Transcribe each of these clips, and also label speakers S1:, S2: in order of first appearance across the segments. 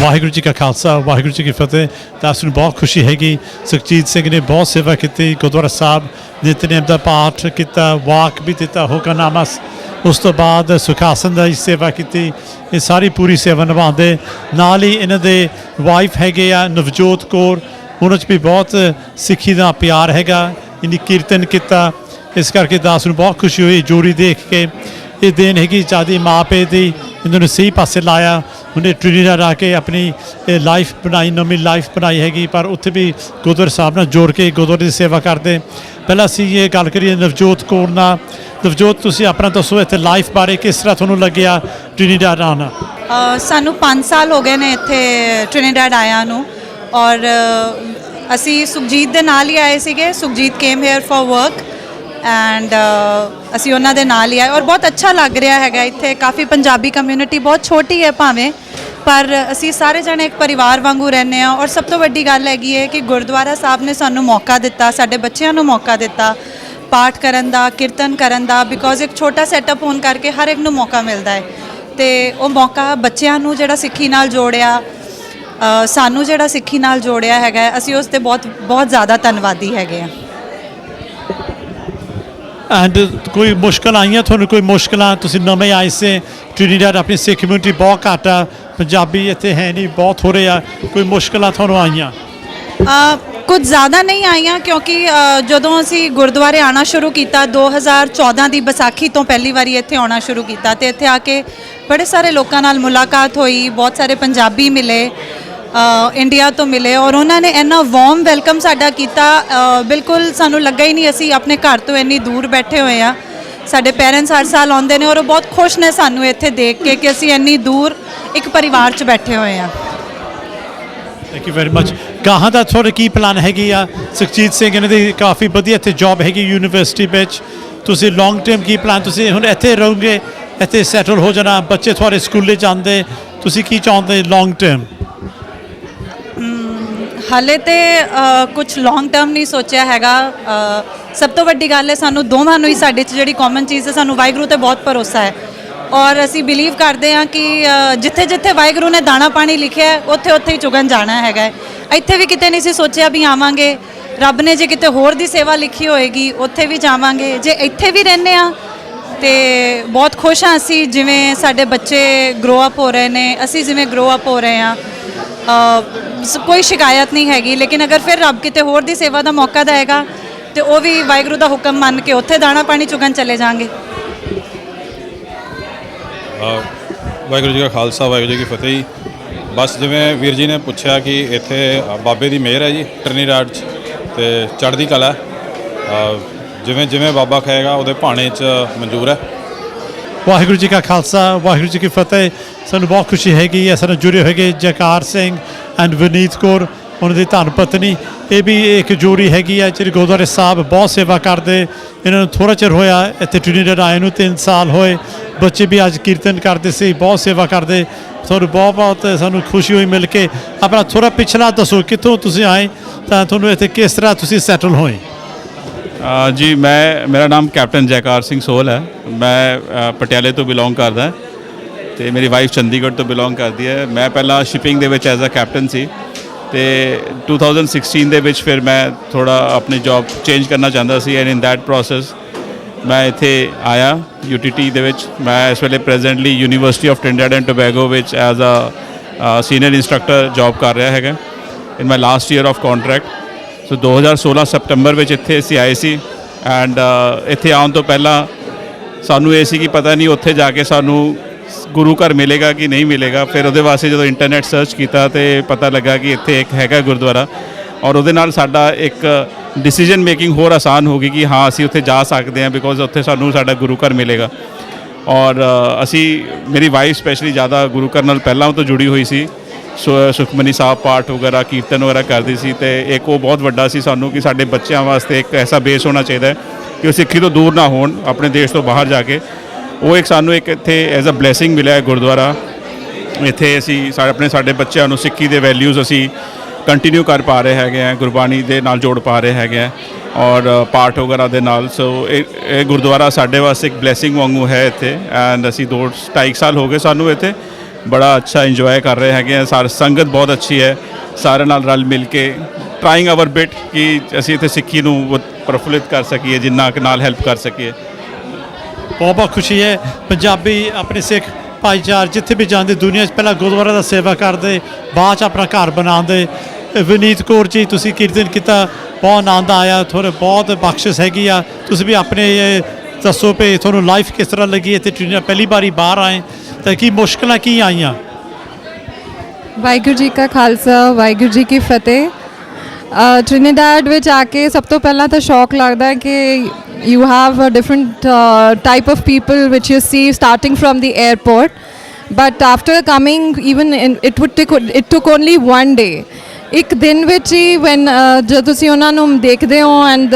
S1: ਵਾਹਿਗੁਰੂ ਜੀ ਕਾ ਖਾਲਸਾ ਵਾਹਿਗੁਰੂ ਜੀ ਕੀ ਫਤਿਹ। ਤਾਂ ਸਾਨੂੰ ਬਹੁਤ ਖੁਸ਼ੀ ਹੈਗੀ, ਸੁਖਜੀਤ ਸਿੰਘ ਨੇ ਬਹੁਤ ਸੇਵਾ ਕੀਤੀ, ਗੁਰਦੁਆਰਾ ਸਾਹਿਬ ਨਿਤਨੇਮ ਦਾ ਪਾਠ ਕੀਤਾ, ਵਾਕ ਵੀ ਦਿੱਤਾ, ਹੁਕਮਨਾਮਾ, ਉਸ ਤੋਂ ਬਾਅਦ ਸੁਖਾਸਨ ਦੀ ਸੇਵਾ ਕੀਤੀ। ਇਹ ਸਾਰੀ ਪੂਰੀ ਸੇਵਾ ਨਿਭਾਉਂਦੇ। ਨਾਲ ਹੀ ਇਹਨਾਂ ਦੇ ਵਾਈਫ ਹੈਗੇ ਆ ਨਵਜੋਤ ਕੌਰ, ਉਹਨਾਂ 'ਚ ਵੀ ਬਹੁਤ ਸਿੱਖੀ ਦਾ ਪਿਆਰ ਹੈਗਾ, ਇਹਨੇ ਕੀਰਤਨ ਕੀਤਾ। ਇਸ ਕਰਕੇ ਦਾਸ ਨੂੰ ਬਹੁਤ ਖੁਸ਼ੀ ਹੋਈ ਜੋੜੀ ਦੇਖ ਕੇ। ਇਹ ਦੇਣ ਹੈਗੀ ਚਾਦੀ ਮਾਂ ਪਿਓ ਦੀ, ਇਹਨਾਂ ਨੂੰ ਸਹੀ ਪਾਸੇ ਲਾਇਆ। ਉਹਨੇ ਟ੍ਰਿਨੀਡਾਡ ਆ ਕੇ ਆਪਣੀ ਲਾਈਫ ਬਣਾਈ, ਨਵੀਂ ਲਾਈਫ ਬਣਾਈ ਹੈਗੀ। ਪਰ ਉੱਥੇ ਵੀ ਗੁਰਦੁਆਰਾ ਸਾਹਿਬ ਨਾਲ ਜੋੜ ਕੇ ਗੁਰਦੁਆਰੇ ਦੀ ਸੇਵਾ ਕਰਦੇ। ਪਹਿਲਾਂ ਅਸੀਂ ਇਹ ਗੱਲ ਕਰੀਏ ਨਵਜੋਤ ਕੌਰ ਨਾਲ। ਨਵਜੋਤ, ਤੁਸੀਂ ਆਪਣਾ ਦੱਸੋ ਇੱਥੇ ਲਾਈਫ ਬਾਰੇ, ਕਿਸ ਤਰ੍ਹਾਂ ਤੁਹਾਨੂੰ ਲੱਗਿਆ ਟ੍ਰਿਨੀਡਾਡ ਆਉਣਾ?
S2: ਸਾਨੂੰ 5 ਸਾਲ ਹੋ ਗਏ ਨੇ ਇੱਥੇ ਟ੍ਰਿਨੀਡਾਡ ਆਇਆਂ ਨੂੰ, ਔਰ ਅਸੀਂ ਸੁਖਜੀਤ ਦੇ ਨਾਲ ਹੀ ਆਏ ਸੀਗੇ। Sukhjit came here for work and ਅਸੀਂ ਉਹਨਾਂ ਦੇ ਨਾਲ ਹੀ ਆਏ, ਔਰ ਬਹੁਤ ਅੱਛਾ ਲੱਗ ਰਿਹਾ ਹੈਗਾ ਇੱਥੇ। ਕਾਫੀ ਪੰਜਾਬੀ ਕਮਿਊਨਿਟੀ ਬਹੁਤ ਛੋਟੀ ਹੈ ਭਾਵੇਂ, ਪਰ ਅਸੀਂ ਸਾਰੇ ਜਣੇ ਇੱਕ ਪਰਿਵਾਰ ਵਾਂਗੂ ਰਹਿੰਦੇ ਹਾਂ। ਔਰ ਸਭ ਤੋਂ ਵੱਡੀ ਗੱਲ ਹੈਗੀ ਹੈ ਕਿ ਗੁਰਦੁਆਰਾ ਸਾਹਿਬ ਨੇ ਸਾਨੂੰ ਮੌਕਾ ਦਿੱਤਾ, ਸਾਡੇ ਬੱਚਿਆਂ ਨੂੰ ਮੌਕਾ ਦਿੱਤਾ ਪਾਠ ਕਰਨ ਦਾ, ਕੀਰਤਨ ਕਰਨ ਦਾ, ਬਿਕੋਜ਼ ਇੱਕ ਛੋਟਾ ਸੈਟਅਪ ਹੋਣ ਕਰਕੇ ਹਰ ਇੱਕ ਨੂੰ ਮੌਕਾ ਮਿਲਦਾ ਹੈ। ਅਤੇ ਉਹ ਮੌਕਾ ਬੱਚਿਆਂ ਨੂੰ ਜਿਹੜਾ ਸਿੱਖੀ ਨਾਲ ਜੋੜਿਆ, ਸਾਨੂੰ ਜਿਹੜਾ ਸਿੱਖੀ ਨਾਲ ਜੋੜਿਆ ਹੈਗਾ, ਅਸੀਂ ਉਸ 'ਤੇ ਬਹੁਤ ਬਹੁਤ ਜ਼ਿਆਦਾ ਧੰਨਵਾਦੀ ਹੈਗੇ ਹਾਂ।
S1: ਐਂਡ ਕੋਈ ਮੁਸ਼ਕਿਲ ਆਈਆਂ ਤੁਹਾਨੂੰ? ਕੋਈ ਮੁਸ਼ਕਿਲਾਂ? ਤੁਸੀਂ ਨਵੇਂ ਆਏ ਸੀ ਟ੍ਰਿਨੀਡਾਡ, ਆਪਣੀ ਸਿੱਖ ਕਮਿਊਨਿਟੀ ਬਹੁਤ ਘੱਟ ਆ, ਪੰਜਾਬੀ ਇੱਥੇ ਹੈ ਨਹੀਂ, ਬਹੁਤ ਹੋ ਰਹੇ ਆ। ਕੋਈ ਮੁਸ਼ਕਿਲਾਂ ਤੁਹਾਨੂੰ ਆਈਆਂ?
S2: ਕੁਝ ਜ਼ਿਆਦਾ ਨਹੀਂ ਆਈਆਂ, ਕਿਉਂਕਿ ਜਦੋਂ ਅਸੀਂ ਗੁਰਦੁਆਰੇ ਆਉਣਾ ਸ਼ੁਰੂ ਕੀਤਾ 2014 ਦੀ ਵਿਸਾਖੀ ਤੋਂ ਪਹਿਲੀ ਵਾਰੀ ਇੱਥੇ ਆਉਣਾ ਸ਼ੁਰੂ ਕੀਤਾ, ਅਤੇ ਇੱਥੇ ਆ ਕੇ ਬੜੇ ਸਾਰੇ ਲੋਕਾਂ ਨਾਲ ਮੁਲਾਕਾਤ ਹੋਈ। ਬਹੁਤ ਸਾਰੇ ਪੰਜਾਬੀ ਮਿਲੇ, ਇੰਡੀਆ ਤੋਂ ਮਿਲੇ, ਔਰ ਉਹਨਾਂ ਨੇ ਇੰਨਾ ਵਾਰਮ ਵੈਲਕਮ ਸਾਡਾ ਕੀਤਾ। ਬਿਲਕੁਲ ਸਾਨੂੰ ਲੱਗਾ ਹੀ ਨਹੀਂ ਅਸੀਂ ਆਪਣੇ ਘਰ ਤੋਂ ਇੰਨੀ ਦੂਰ ਬੈਠੇ ਹੋਏ ਹਾਂ। ਸਾਡੇ ਪੇਰੈਂਟਸ ਹਰ ਸਾਲ ਆਉਂਦੇ ਨੇ, ਔਰ ਉਹ ਬਹੁਤ ਖੁਸ਼ ਨੇ ਸਾਨੂੰ ਇੱਥੇ ਦੇਖ ਕੇ ਕਿ ਅਸੀਂ ਇੰਨੀ ਦੂਰ ਇੱਕ ਪਰਿਵਾਰ 'ਚ ਬੈਠੇ ਹੋਏ ਹਾਂ।
S1: Thank you very much. ਗਾਹਾਂ ਦਾ ਤੁਹਾਡਾ ਕੀ ਪਲਾਨ ਹੈਗੀ ਆ? ਸੁਖਜੀਤ ਸਿੰਘ ਇਹਨਾਂ ਦੀ ਕਾਫੀ ਵਧੀਆ ਇੱਥੇ ਜੋਬ ਹੈਗੀ ਯੂਨੀਵਰਸਿਟੀ ਵਿੱਚ। ਤੁਸੀਂ ਲੌਂਗ ਟਰਮ ਕੀ ਪਲਾਨ? ਤੁਸੀਂ ਹੁਣ ਇੱਥੇ ਰਹੋਗੇ, ਇੱਥੇ ਸੈਟਲ ਹੋ ਜਾਣਾ, ਬੱਚੇ ਤੁਹਾਡੇ ਸਕੂਲੇ ਜਾਂਦੇ, ਤੁਸੀਂ ਕੀ ਚਾਹੁੰਦੇ ਲੌਂਗ ਟਰਮ?
S2: ਹਾਲੇ ਤੇ ਕੁਝ ਲੌਂਗ ਟਰਮ ਨਹੀਂ ਸੋਚਿਆ ਹੈਗਾ। ਸਭ ਤੋਂ ਵੱਡੀ ਗੱਲ ਹੈ ਸਾਨੂੰ ਦੋਵਾਂ ਨੂੰ ਹੀ, ਸਾਡੇ 'ਚ ਜਿਹੜੀ ਕਾਮਨ ਚੀਜ਼ ਹੈ, ਸਾਨੂੰ ਵਾਹਿਗੁਰੂ 'ਤੇ ਬਹੁਤ ਭਰੋਸਾ ਹੈ, ਔਰ ਅਸੀਂ ਬਿਲੀਵ ਕਰਦੇ ਹਾਂ ਕਿ ਜਿੱਥੇ ਜਿੱਥੇ ਵਾਹਿਗੁਰੂ ਨੇ ਦਾਣਾ ਪਾਣੀ ਲਿਖਿਆ ਉੱਥੇ ਉੱਥੇ ਹੀ ਚੁਗਣ ਜਾਣਾ ਹੈਗਾ। ਇੱਥੇ ਵੀ ਕਿਤੇ ਨਹੀਂ ਸੀ ਸੋਚਿਆ ਵੀ ਆਵਾਂਗੇ, ਰੱਬ ਨੇ ਜੇ ਕਿਤੇ ਹੋਰ ਦੀ ਸੇਵਾ ਲਿਖੀ ਹੋਏਗੀ ਉੱਥੇ ਵੀ ਜਾਵਾਂਗੇ। ਜੇ ਇੱਥੇ ਵੀ ਰਹਿੰਦੇ ਹਾਂ ਤੇ ਬਹੁਤ ਖੁਸ਼ ਹਾਂ ਅਸੀਂ, ਜਿਵੇਂ ਸਾਡੇ ਬੱਚੇ ਗਰੋ ਅਪ ਹੋ ਰਹੇ ਨੇ, ਅਸੀਂ ਜਿਵੇਂ ਗਰੋ ਅਪ ਹੋ ਰਹੇ ਹਾਂ, ਕੋਈ ਸ਼ਿਕਾਇਤ ਨਹੀਂ ਹੈਗੀ। ਲੇਕਿਨ ਅਗਰ ਫਿਰ ਰੱਬ ਕਿਤੇ ਹੋਰ ਦੀ ਸੇਵਾ ਦਾ ਮੌਕਾ ਦੇਗਾ ਤੇ ਉਹ ਵੀ ਵਾਹਿਗੁਰੂ ਦਾ ਹੁਕਮ ਮੰਨ ਕੇ ਉੱਥੇ ਦਾਣਾ ਪਾਣੀ ਚੁਗਣ ਚਲੇ ਜਾਵਾਂਗੇ।
S3: ਵਾਹਿਗੁਰੂ ਜੀ ਕਾ ਖਾਲਸਾ ਵਾਹਿਗੁਰੂ ਜੀ ਕੀ ਫਤਿਹ। ਬਸ ਜਿਵੇਂ ਵੀਰ ਜੀ ਨੇ ਪੁੱਛਿਆ ਕਿ ਇੱਥੇ ਬਾਬੇ ਦੀ ਮਿਹਰ ਹੈ ਜੀ ਟ੍ਰਿਨੀਡਾਡ 'ਚ, ਅਤੇ ਚੜ੍ਹਦੀ ਕਲਾ। ਜਿਵੇਂ ਜਿਵੇਂ ਬਾਬਾ ਕਹੇਗਾ ਉਹਦੇ ਭਾਣੇ 'ਚ ਮਨਜ਼ੂਰ ਹੈ।
S1: ਵਾਹਿਗੁਰੂ ਜੀ ਕਾ ਖਾਲਸਾ ਵਾਹਿਗੁਰੂ ਜੀ ਕੀ ਫਤਿਹ। ਸਾਨੂੰ ਬਹੁਤ ਖੁਸ਼ੀ ਹੈਗੀ ਹੈ, ਸਾਨੂੰ ਜੁੜੇ ਹੋਏ ਜੈਕਾਰ ਸਿੰਘ ਐਂਡ ਵਿਨੀਤ ਕੌਰ, ਉਹਨਾਂ ਦੀ ਧਰਮ ਪਤਨੀ। ਇਹ ਵੀ ਇੱਕ ਜੋੜੀ ਹੈਗੀ ਹੈ ਜਿਹੜੀ ਗੁਰਦੁਆਰੇ ਸਾਹਿਬ ਬਹੁਤ ਸੇਵਾ ਕਰਦੇ। ਇਹਨਾਂ ਨੂੰ ਥੋੜ੍ਹਾ ਚਿਰ ਹੋਇਆ ਇੱਥੇ ਟ੍ਰਿਨੀਡਾਡ ਆਏ ਨੂੰ, 3 ਸਾਲ ਹੋਏ। ਬੱਚੇ ਵੀ ਅੱਜ ਕੀਰਤਨ ਕਰਦੇ ਸੀ, ਬਹੁਤ ਸੇਵਾ ਕਰਦੇ। ਤੁਹਾਨੂੰ ਬਹੁਤ ਬਹੁਤ ਸਾਨੂੰ ਖੁਸ਼ੀ ਹੋਈ ਮਿਲ ਕੇ। ਆਪਣਾ ਥੋੜ੍ਹਾ ਪਿਛਲਾ ਦੱਸੋ, ਕਿੱਥੋਂ ਤੁਸੀਂ ਆਏ ਤਾਂ ਤੁਹਾਨੂੰ ਇੱਥੇ ਕਿਸ ਤਰ੍ਹਾਂ ਤੁਸੀਂ ਸੈਟਲ ਹੋਏ?
S3: ਜੀ ਮੇਰਾ ਨਾਮ ਕੈਪਟਨ ਜੈਕਾਰ ਸਿੰਘ ਸੋਹਲ ਹੈ। ਮੈਂ ਪਟਿਆਲੇ ਤੋਂ ਬਿਲੋਂਗ ਕਰਦਾ ਅਤੇ ਮੇਰੀ ਵਾਈਫ ਚੰਡੀਗੜ੍ਹ ਤੋਂ ਬਿਲੋਂਗ ਕਰਦੀ ਹੈ। ਮੈਂ ਪਹਿਲਾਂ ਸ਼ਿਪਿੰਗ ਦੇ ਵਿੱਚ ਐਜ਼ ਅ ਕੈਪਟਨ ਸੀ, ਅਤੇ 2016 ਦੇ ਵਿੱਚ ਫਿਰ ਮੈਂ ਥੋੜ੍ਹਾ ਆਪਣੀ ਜੋਬ ਚੇਂਜ ਕਰਨਾ ਚਾਹੁੰਦਾ ਸੀ, ਐਂਡ ਇਨ ਦੈਟ ਪ੍ਰੋਸੈਸ ਮੈਂ ਇੱਥੇ ਆਇਆ UTT ਦੇ ਵਿੱਚ। ਮੈਂ ਇਸ ਵੇਲੇ presently university of Trinidad and Tobago ਵਿੱਚ as a senior instructor job ਕਰ ਰਿਹਾ ਹੈਗਾ in my last year of contract. So 2016 September ਵਿੱਚ ਇੱਥੇ ਅਸੀਂ ਆਏ ਸੀ। ਐਂਡ ਇੱਥੇ ਆਉਣ ਤੋਂ ਪਹਿਲਾਂ ਸਾਨੂੰ ਇਹ ਸੀ ਕਿ ਪਤਾ ਨਹੀਂ ਉੱਥੇ ਜਾ ਕੇ ਸਾਨੂੰ ਗੁਰੂ ਘਰ ਮਿਲੇਗਾ ਕਿ ਨਹੀਂ ਮਿਲੇਗਾ। ਫਿਰ ਉਹਦੇ ਵਾਸਤੇ ਜਦੋਂ ਇੰਟਰਨੈਟ ਸਰਚ ਕੀਤਾ ਤਾਂ ਪਤਾ ਲੱਗਾ ਕਿ ਇੱਥੇ ਇੱਕ ਹੈਗਾ ਗੁਰਦੁਆਰਾ, ਔਰ ਉਹਦੇ ਨਾਲ ਸਾਡਾ ਇੱਕ ਡਿਸੀਜਨ ਮੇਕਿੰਗ ਹੋਰ ਆਸਾਨ ਹੋ ਗਈ ਕਿ ਹਾਂ ਅਸੀਂ ਉੱਥੇ ਜਾ ਸਕਦੇ ਹਾਂ, ਬਿਕੋਜ਼ ਉੱਥੇ ਸਾਨੂੰ ਸਾਡਾ ਗੁਰੂ ਘਰ ਮਿਲੇਗਾ। ਔਰ ਮੇਰੀ ਵਾਈਫ ਸਪੈਸ਼ਲੀ ਜ਼ਿਆਦਾ ਗੁਰੂ ਘਰ ਨਾਲ ਪਹਿਲਾਂ ਤੋਂ ਜੁੜੀ ਹੋਈ ਸੀ, ਸੁਖਮਨੀ ਸਾਹਿਬ ਪਾਠ ਵਗੈਰਾ ਕੀਰਤਨ ਵਗੈਰਾ ਕਰਦੀ ਸੀ। ਅਤੇ ਇੱਕ ਉਹ ਬਹੁਤ ਵੱਡਾ ਸੀ ਸਾਨੂੰ ਕਿ ਸਾਡੇ ਬੱਚਿਆਂ ਵਾਸਤੇ ਇੱਕ ਐਸਾ ਬੇਸ ਹੋਣਾ ਚਾਹੀਦਾ ਹੈ ਕਿ ਉਹ ਸਿੱਖੀ ਤੋਂ ਦੂਰ ਨਾ ਹੋਣ ਆਪਣੇ ਦੇਸ਼ ਤੋਂ ਬਾਹਰ ਜਾ ਕੇ। ਉਹ ਇੱਕ ਸਾਨੂੰ ਇੱਕ ਇੱਥੇ ਐਜ਼ ਅ ਬਲੈਸਿੰਗ ਮਿਲਿਆ ਗੁਰਦੁਆਰਾ। ਇੱਥੇ ਅਸੀਂ ਸਾਡੇ ਬੱਚਿਆਂ ਨੂੰ ਸਿੱਖੀ ਦੇ ਵੈਲਿਊਜ਼ ਅਸੀਂ ਕੰਟੀਨਿਊ ਕਰ ਪਾ ਰਹੇ ਹੈਗੇ ਆ, ਗੁਰਬਾਣੀ ਦੇ ਨਾਲ ਜੋੜ ਪਾ ਰਹੇ ਹੈਗੇ ਆ, ਔਰ ਪਾਠ ਵਗੈਰਾ ਦੇ ਨਾਲ। ਸੋ ਇਹ ਗੁਰਦੁਆਰਾ ਸਾਡੇ ਵਾਸਤੇ ਇੱਕ ਬਲੈਸਿੰਗ ਵਾਂਗੂ ਹੈ ਇੱਥੇ। ਐਂਡ ਅਸੀਂ 2-2.5 ਸਾਲ ਹੋ ਗਏ ਸਾਨੂੰ ਇੱਥੇ, ਬੜਾ ਅੱਛਾ ਇੰਜੋਏ ਕਰ ਰਹੇ ਹੈਗੇ ਆ। ਸਾਰੀ ਸੰਗਤ ਬਹੁਤ ਅੱਛੀ ਹੈ, ਸਾਰਿਆਂ ਨਾਲ ਰਲ ਮਿਲ ਕੇ ਟਰਾਈਂਗ ਆਵਰ ਬਿਟ ਕਿ ਅਸੀਂ ਇੱਥੇ ਸਿੱਖੀ ਨੂੰ ਪ੍ਰਫੁੱਲਿਤ ਕਰ ਸਕੀਏ, ਜਿੰਨਾ ਕੁ ਨਾਲ ਹੈਲਪ ਕਰ ਸਕੀਏ।
S1: ਬਹੁਤ ਬਹੁਤ ਖੁਸ਼ੀ ਹੈ। ਪੰਜਾਬੀ ਆਪਣੇ ਸਿੱਖ ਭਾਈਚਾਰ ਜਿੱਥੇ ਵੀ ਜਾਂਦੇ ਦੁਨੀਆ 'ਚ ਪਹਿਲਾਂ ਗੁਰਦੁਆਰਾ ਦਾ ਸੇਵਾ ਕਰਦੇ, ਬਾਅਦ 'ਚ ਆਪਣਾ ਘਰ ਬਣਾਉਂਦੇ। ਵਿਨੀਤ ਕੌਰ ਜੀ ਤੁਸੀਂ ਕੀਰਤਨ ਕੀਤਾ, ਬਹੁਤ ਆਨੰਦ ਆਇਆ, ਥੋੜ੍ਹੇ ਬਹੁਤ ਬਖਸ਼ਿਸ਼ ਹੈਗੀ ਆ। ਤੁਸੀਂ ਵੀ ਆਪਣੇ ਦੱਸੋ ਵੀ ਤੁਹਾਨੂੰ ਲਾਈਫ ਕਿਸ ਤਰ੍ਹਾਂ ਲੱਗੀ ਇੱਥੇ ਟ੍ਰਿਨਿਡਾ ਪਹਿਲੀ ਵਾਰੀ ਬਾਹਰ ਆਏ ਤਾਂ ਕੀ ਮੁਸ਼ਕਲਾਂ ਕੀ ਆਈਆਂ?
S4: ਵਾਹਿਗੁਰੂ ਜੀ ਕਾ ਖਾਲਸਾ, ਵਾਹਿਗੁਰੂ ਜੀ ਕੀ ਫਤਿਹ। ਟ੍ਰਿਨਿਡੈਡ ਵਿੱਚ ਆ ਕੇ ਸਭ ਤੋਂ ਪਹਿਲਾਂ ਤਾਂ ਸ਼ੌਕ ਲੱਗਦਾ ਹੈ ਕਿ you have a different type of people which you see starting from the airport, but after coming even it took only one day, ਇੱਕ ਦਿਨ ਵਿੱਚ ਹੀ when ਜਦੋਂ ਤੁਸੀਂ ਉਹਨਾਂ ਨੂੰ ਦੇਖਦੇ ਹੋ ਐਂਡ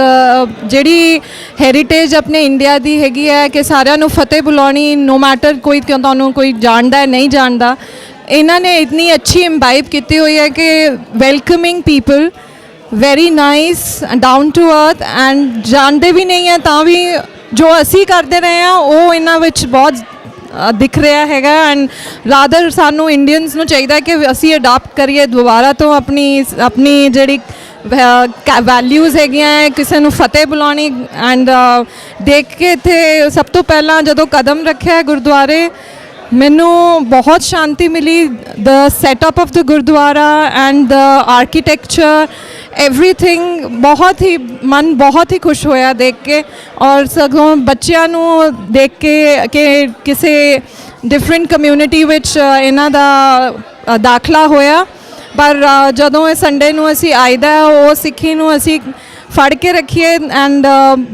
S4: ਜਿਹੜੀ ਹੈਰੀਟੇਜ ਆਪਣੇ ਇੰਡੀਆ ਦੀ ਹੈਗੀ ਹੈ ਕਿ ਸਾਰਿਆਂ ਨੂੰ ਫਤਿਹ ਬੁਲਾਉਣੀ, ਨੋ ਮੈਟਰ ਕੋਈ ਤੁਹਾਨੂੰ ਕੋਈ ਜਾਣਦਾ ਹੈ ਨਹੀਂ ਜਾਣਦਾ, ਇਹਨਾਂ ਨੇ ਇਤਨੀ ਅੱਛੀ ਇੰਬਾਈਬ ਕੀਤੀ ਹੋਈ ਹੈ ਕਿ welcoming people, very nice, down to earth, and ਜਾਣਦੇ ਵੀ ਨਹੀਂ ਹੈ ਤਾਂ ਵੀ ਜੋ ਅਸੀਂ ਕਰਦੇ ਰਹੇ ਹਾਂ ਉਹ ਇਹਨਾਂ ਵਿੱਚ ਬਹੁਤ ਦਿਖ ਰਿਹਾ ਹੈਗਾ। ਐਂਡ ਰਾਦਰ ਸਾਨੂੰ ਇੰਡੀਅਨਸ ਨੂੰ ਚਾਹੀਦਾ ਕਿ ਅਸੀਂ ਅਡਾਪਟ ਕਰੀਏ ਦੁਬਾਰਾ ਤੋਂ ਆਪਣੀ ਜਿਹੜੀ ਵੈਲਿਊਜ਼ ਹੈਗੀਆਂ ਹੈ, ਕਿਸੇ ਨੂੰ ਫਤਿਹ ਬੁਲਾਉਣੀ। ਐਂਡ ਦੇਖ ਕੇ ਇੱਥੇ ਸਭ ਤੋਂ ਪਹਿਲਾਂ ਜਦੋਂ ਕਦਮ ਰੱਖਿਆ ਗੁਰਦੁਆਰੇ ਮੈਨੂੰ ਬਹੁਤ ਸ਼ਾਂਤੀ ਮਿਲੀ। The setup of the gurdwara and the architecture, everything ਬਹੁਤ ਹੀ ਮਨ ਬਹੁਤ ਹੀ ਖੁਸ਼ ਹੋਇਆ ਦੇਖ ਕੇ। ਔਰ ਸਗੋਂ ਬੱਚਿਆਂ ਨੂੰ ਦੇਖ ਕੇ ਕਿ ਕਿਸੇ ਡਿਫਰੈਂਟ ਕਮਿਊਨਿਟੀ ਵਿੱਚ ਇਹਨਾਂ ਦਾ ਦਾਖਲਾ ਹੋਇਆ। ਪਰ ਜਦੋਂ ਇਹ ਸੰਡੇ ਨੂੰ ਅਸੀਂ ਆਈਦਾ ਉਹ ਸਿੱਖੀ ਨੂੰ ਅਸੀਂ ਫੜ ਕੇ ਰੱਖੀਏ ਐਂਡ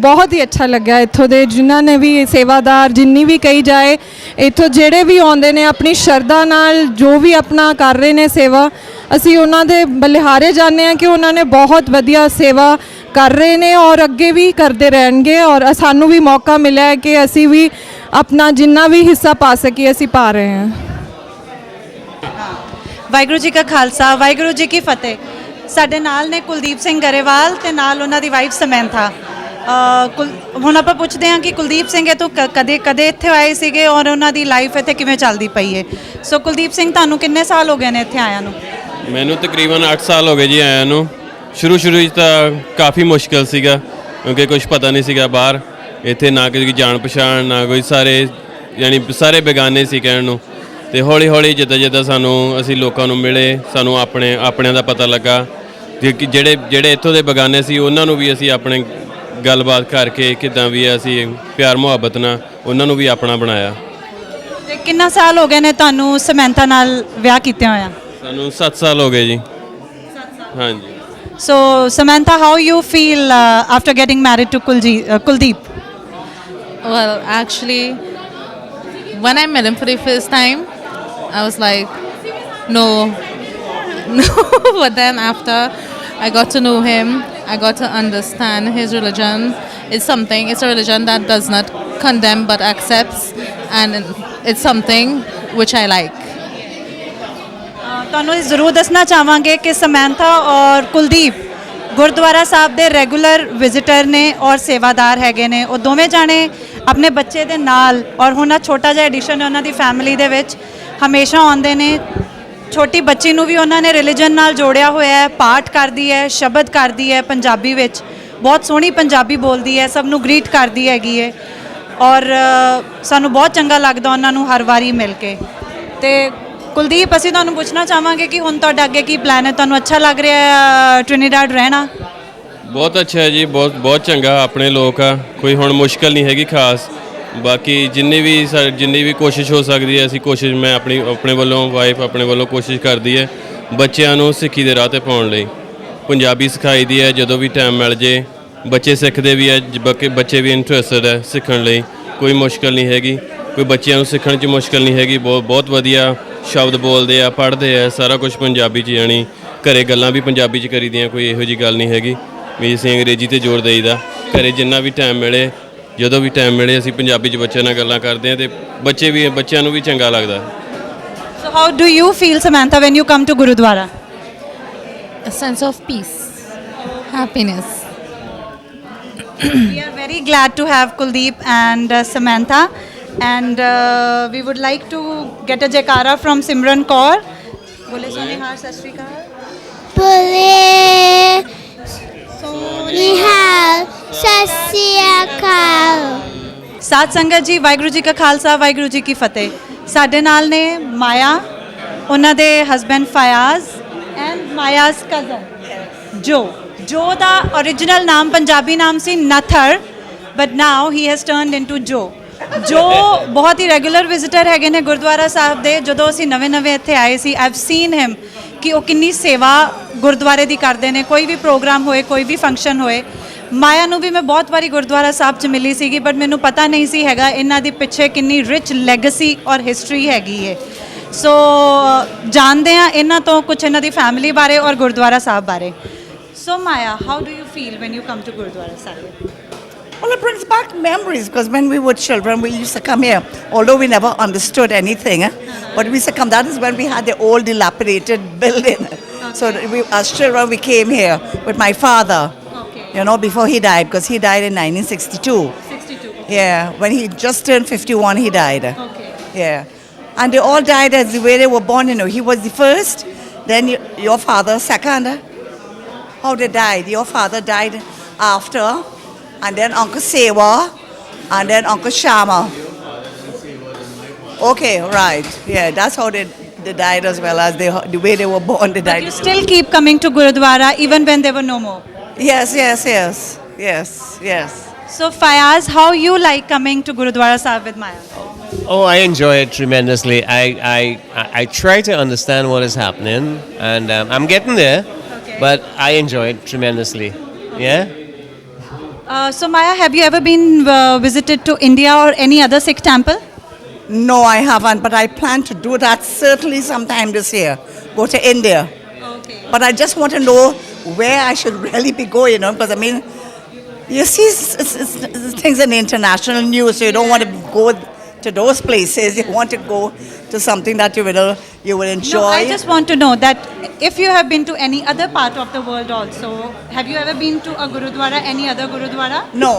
S4: ਬਹੁਤ ਹੀ ਅੱਛਾ ਲੱਗਿਆ। ਇੱਥੋਂ ਦੇ ਜਿਨ੍ਹਾਂ ਨੇ ਵੀ ਸੇਵਾਦਾਰ ਜਿੰਨੀ ਵੀ ਕਹੀ ਜਾਏ, ਇੱਥੋਂ ਜਿਹੜੇ ਵੀ ਆਉਂਦੇ ਨੇ ਆਪਣੀ ਸ਼ਰਧਾ ਨਾਲ ਜੋ ਵੀ ਆਪਣਾ ਕਰ ਰਹੇ ਨੇ ਸੇਵਾ, ਅਸੀਂ ਉਹਨਾਂ ਦੇ ਬਲਿਹਾਰੇ ਜਾਂਦੇ ਹਾਂ ਕਿ ਉਹਨਾਂ ਨੇ ਬਹੁਤ ਵਧੀਆ ਸੇਵਾ ਕਰ ਰਹੇ ਨੇ ਔਰ ਅੱਗੇ ਵੀ ਕਰਦੇ ਰਹਿਣਗੇ। ਔਰ ਸਾਨੂੰ ਵੀ ਮੌਕਾ ਮਿਲਿਆ ਹੈ ਕਿ ਅਸੀਂ ਵੀ ਆਪਣਾ ਜਿੰਨਾ ਵੀ ਹਿੱਸਾ ਪਾ ਸਕੀਏ ਅਸੀਂ ਪਾ ਰਹੇ ਹਾਂ।
S2: ਵਾਹਿਗੁਰੂ ਜੀ ਕਾ ਖਾਲਸਾ, ਵਾਹਿਗੁਰੂ ਜੀ ਕੀ ਫਤਿਹ। ਸਾਡੇ ਨਾਲ ਨੇ ਕੁਲਦੀਪ ਸਿੰਘ ਗਰੇਵਾਲ ਤੇ ਨਾਲ ਉਹਨਾਂ ਦੀ ਵਾਈਫ ਸਮੈਂਥਾ। ਹੁਣ ਆਪਾਂ ਪੁੱਛਦੇ ਹਾਂ ਕਿ ਕੁਲਦੀਪ ਸਿੰਘ ਇਹ ਤੋਂ ਕਦੇ ਇੱਥੇ ਆਏ ਸੀਗੇ ਔਰ ਉਹਨਾਂ ਦੀ ਲਾਈਫ ਇੱਥੇ ਕਿਵੇਂ ਚੱਲਦੀ ਪਈ ਹੈ। ਸੋ ਕੁਲਦੀਪ ਸਿੰਘ, ਤੁਹਾਨੂੰ ਕਿੰਨੇ ਸਾਲ ਹੋ ਗਏ ਨੇ ਇੱਥੇ ਆਇਆਂ ਨੂੰ?
S5: ਮੈਨੂੰ ਤਕਰੀਬਨ 8 ਸਾਲ ਹੋ ਗਏ ਜੀ ਆਇਆਂ ਨੂੰ। ਸ਼ੁਰੂ ਵਿੱਚ ਤਾਂ ਕਾਫੀ ਮੁਸ਼ਕਿਲ ਸੀਗਾ ਕਿਉਂਕਿ ਕੁਝ ਪਤਾ ਨਹੀਂ ਸੀਗਾ ਬਾਹਰ। ਇੱਥੇ ਨਾ ਕੋਈ ਜਾਣ ਪਛਾਣ, ਨਾ ਕੋਈ, ਸਾਰੇ ਬੇਗਾਨੇ ਸੀ ਕਹਿਣ ਨੂੰ। ਤੇ ਹੌਲੀ ਹੌਲੀ ਜਿੱਦਾਂ ਅਸੀਂ ਲੋਕਾਂ ਨੂੰ ਮਿਲੇ, ਸਾਨੂੰ ਆਪਣਿਆਂ ਦਾ ਪਤਾ ਲੱਗਾ ਕਿ ਜਿਹੜੇ ਇੱਥੋਂ ਦੇ ਬੇਗਾਨੇ ਸੀ ਉਹਨਾਂ ਨੂੰ ਵੀ ਅਸੀਂ ਆਪਣੇ ਗੱਲਬਾਤ ਕਰਕੇ ਕਿੱਦਾਂ ਵੀ ਅਸੀਂ ਪਿਆਰ ਮੁਹੱਬਤ ਨਾਲ ਉਹਨਾਂ ਨੂੰ ਵੀ ਆਪਣਾ ਬਣਾਇਆ।
S2: ਤੇ ਕਿੰਨਾ ਸਾਲ ਹੋ ਗਏ ਨੇ ਤੁਹਾਨੂੰ ਸਮੈਂਥਾ ਨਾਲ ਵਿਆਹ ਕੀਤੇ ਹੋਇਆ?
S5: ਸਾਨੂੰ 7 ਸਾਲ ਹੋ ਗਏ ਜੀ। ਹਾਂਜੀ।
S2: So Samantha, how you feel after getting married to Kuldeep?
S6: Well, actually, when I met him for the first time, I was like, no. But then after I got to know him, I got to understand his religion. It's a religion that does not condemn but accepts, and it's something which I like.
S2: ਤੁਹਾਨੂੰ ਜ਼ਰੂਰ ਦੱਸਣਾ ਚਾਹਾਂਗੇ ਕਿ ਸਮੈਂਥਾ ਔਰ ਕੁਲਦੀਪ ਗੁਰਦੁਆਰਾ ਸਾਹਿਬ ਦੇ regular visitor ਨੇ ਔਰ ਸੇਵਾਦਾਰ ਹੈਗੇ ਨੇ। ਉਹ ਦੋਵੇਂ ਜਾਣੇ ਆਪਣੇ ਬੱਚੇ ਦੇ ਨਾਲ ਔਰ ਹੁਣ ਛੋਟਾ ਜਿਹਾ ਐਡੀਸ਼ਨ ਉਹਨਾਂ ਦੀ ਫੈਮਿਲੀ ਦੇ ਵਿੱਚ ਹਮੇਸ਼ਾ ਆਉਂਦੇ ਨੇ। ਛੋਟੀ ਬੱਚੀ ਨੂੰ ਵੀ ਉਹਨਾਂ ਨੇ ਰਿਲੀਜਨ ਨਾਲ ਜੋੜਿਆ ਹੋਇਆ ਹੈ, ਪਾਠ ਕਰਦੀ ਹੈ, ਸ਼ਬਦ ਕਰਦੀ ਹੈ ਪੰਜਾਬੀ ਵਿੱਚ, ਬਹੁਤ ਸੋਹਣੀ ਪੰਜਾਬੀ ਬੋਲਦੀ ਹੈ, ਸਭ ਨੂੰ ਗ੍ਰੀਟ ਕਰਦੀ ਹੈਗੀ ਹੈ ਔਰ ਸਾਨੂੰ ਬਹੁਤ ਚੰਗਾ ਲੱਗਦਾ ਉਹਨਾਂ ਨੂੰ ਹਰ ਵਾਰੀ ਮਿਲ ਕੇ। ਤੇ ਕੁਲਦੀਪ, ਅਸੀਂ ਤੁਹਾਨੂੰ ਪੁੱਛਣਾ ਚਾਹਾਂਗੇ ਕਿ ਹੁਣ ਤੁਹਾਡਾ ਅੱਗੇ ਕੀ ਪਲਾਨ ਹੈ? ਤੁਹਾਨੂੰ ਅੱਛਾ ਲੱਗ ਰਿਹਾ ਹੈ ਟ੍ਰਿਨੀਡੈਡ ਰਹਿਣਾ?
S5: ਬਹੁਤ ਅੱਛਾ ਹੈ ਜੀ, ਬਹੁਤ ਚੰਗਾ। ਆਪਣੇ ਲੋਕ ਆ, ਕੋਈ ਹੁਣ ਮੁਸ਼ਕਲ ਨਹੀਂ ਹੈਗੀ ਖਾਸ। ਬਾਕੀ ਜਿੰਨੀ ਵੀ ਕੋਸ਼ਿਸ਼ ਹੋ ਸਕਦੀ ਹੈ ਮੈਂ ਆਪਣੇ ਵੱਲੋਂ, ਵਾਈਫ ਆਪਣੇ ਵੱਲੋਂ ਕੋਸ਼ਿਸ਼ ਕਰਦੀ ਹੈ ਬੱਚਿਆਂ ਨੂੰ ਸਿੱਖੀ ਦੇ ਰਾਹ 'ਤੇ ਪਾਉਣ ਲਈ। ਪੰਜਾਬੀ ਸਿਖਾਈ ਦੀ ਹੈ, ਜਦੋਂ ਵੀ ਟਾਈਮ ਮਿਲ ਜੇ ਬੱਚੇ ਸਿੱਖਦੇ ਵੀ ਹੈ, ਬੱਚੇ ਵੀ ਇੰਟਰਸਟਡ ਹੈ ਸਿੱਖਣ ਲਈ। ਕੋਈ ਮੁਸ਼ਕਲ ਨਹੀਂ ਹੈਗੀ, ਕੋਈ ਬੱਚਿਆਂ ਨੂੰ ਸਿੱਖਣ 'ਚ ਮੁਸ਼ਕਲ ਨਹੀਂ ਹੈਗੀ। ਬਹੁਤ ਵਧੀਆ ਸ਼ਬਦ ਬੋਲਦੇ ਆ, ਪੜ੍ਹਦੇ ਆ, ਸਾਰਾ ਕੁਝ ਪੰਜਾਬੀ 'ਚ, ਯਾਨੀ ਘਰੇ ਗੱਲਾਂ ਵੀ ਪੰਜਾਬੀ 'ਚ ਕਰੀਦੀਆਂ, ਕੋਈ ਇਹੋ ਜਿਹੀ ਗੱਲ ਨਹੀਂ ਹੈਗੀ ਵੀ ਅਸੀਂ ਅੰਗਰੇਜ਼ੀ 'ਤੇ ਜ਼ੋਰ ਦੇਈਦਾ। ਘਰੇ ਜਿੰਨਾ ਵੀ ਟਾਈਮ ਮਿਲੇ, ਜਦੋਂ ਵੀ ਟਾਈਮ ਮਿਲੇ ਅਸੀਂ ਪੰਜਾਬੀ 'ਚ ਬੱਚਿਆਂ ਨਾਲ ਗੱਲਾਂ ਕਰਦੇ ਹਾਂ ਅਤੇ ਬੱਚਿਆਂ ਨੂੰ ਵੀ ਚੰਗਾ ਲੱਗਦਾ।
S2: So how do you feel, Samantha, when you come to Gurudwara?
S6: A sense of peace, happiness.
S2: We are very glad to have Kuldeep and Samantha. and we would like to get a jaikara from Simran Kaur. Bole Sonihar Sat Shri Akal.
S7: Bole Sonihar Sat Shri Akal.
S2: ਸਾਧ ਸੰਗਤ ਜੀ, ਵਾਹਿਗੁਰੂ ਜੀ ਕਾ ਖਾਲਸਾ, ਵਾਹਿਗੁਰੂ ਜੀ ਕੀ ਫਤਿਹ। ਸਾਡੇ ਨਾਲ ਨੇ ਮਾਇਆ, ਉਹਨਾਂ ਦੇ husband Fayaz and Maya's cousin ਜੋ ਦਾ ओरिजिनल ਨਾਮ ਪੰਜਾਬੀ ਨਾਮ ਸੀ Nathar, but now he has turned into ਜੋ ਬਹੁਤ ਹੀ ਰੈਗੂਲਰ ਵਿਜ਼ਿਟਰ ਹੈਗੇ ਨੇ ਗੁਰਦੁਆਰਾ ਸਾਹਿਬ ਦੇ। ਜਦੋਂ ਅਸੀਂ ਨਵੇਂ ਇੱਥੇ ਆਏ ਸੀ, ਆਈਵ ਸੀਨ ਹਿਮ ਕਿ ਉਹ ਕਿੰਨੀ ਸੇਵਾ ਗੁਰਦੁਆਰੇ ਦੀ ਕਰਦੇ ਨੇ। ਕੋਈ ਵੀ ਪ੍ਰੋਗਰਾਮ ਹੋਏ, ਕੋਈ ਵੀ ਫੰਕਸ਼ਨ ਹੋਏ। ਮਾਇਆ ਨੂੰ ਵੀ ਮੈਂ ਬਹੁਤ ਵਾਰੀ ਗੁਰਦੁਆਰਾ ਸਾਹਿਬ 'ਚ ਮਿਲੀ ਸੀਗੀ, ਬਟ ਮੈਨੂੰ ਪਤਾ ਨਹੀਂ ਸੀ ਹੈਗਾ ਇਹਨਾਂ ਦੀ ਪਿੱਛੇ ਕਿੰਨੀ ਰਿਚ ਲੈਗੇਸੀ ਔਰ ਹਿਸਟਰੀ ਹੈਗੀ ਹੈ। ਸੋ ਜਾਣਦੇ ਹਾਂ ਇਹਨਾਂ ਤੋਂ ਕੁਝ ਇਹਨਾਂ ਦੀ ਫੈਮਿਲੀ ਬਾਰੇ ਔਰ ਗੁਰਦੁਆਰਾ ਸਾਹਿਬ ਬਾਰੇ। So Maya, how do you feel when you come to Gurdwara Sahib?
S8: Well, it brings back memories because when we were children, we used to come here. Although we never understood anything, but we used to come. That is when we had the old dilapidated building. So as children, we came here with my father. You know, before he died, because he died in 1962.
S2: 62.
S8: Yeah, when he just turned 51, he died.
S2: Okay.
S8: Yeah, and they all died as the way they were born. You know, he was the first, then your father second. How they died? Your father died after. And then Uncle Sewa, and then Uncle Shama. Okay, right. Yeah, that's how they died as well as the way they were born. They
S2: But
S8: died.
S2: you still keep coming to Gurudwara even when there were no more.
S8: Yes.
S2: So Fayaz, how you like coming to Gurudwara Sahib with Maya?
S9: Oh, I enjoy it tremendously. I try to understand what is happening, and I'm getting there,
S2: Okay.
S9: but I enjoy it tremendously. Yeah.
S2: So Maya, have you ever been visited to India or any other Sikh temple?
S8: No, I haven't, but I plan to do that certainly sometime this year. Go to India.
S2: Okay.
S8: But I just want to know where I should really be going, you know, because I mean, you see things in the international news, so you don't want to go to those places. You want to go to something that you will enjoy.
S2: No, I just want to know that if you have been to any other part of the world also, have you ever been to a Gurudwara, any other Gurudwara?
S8: No.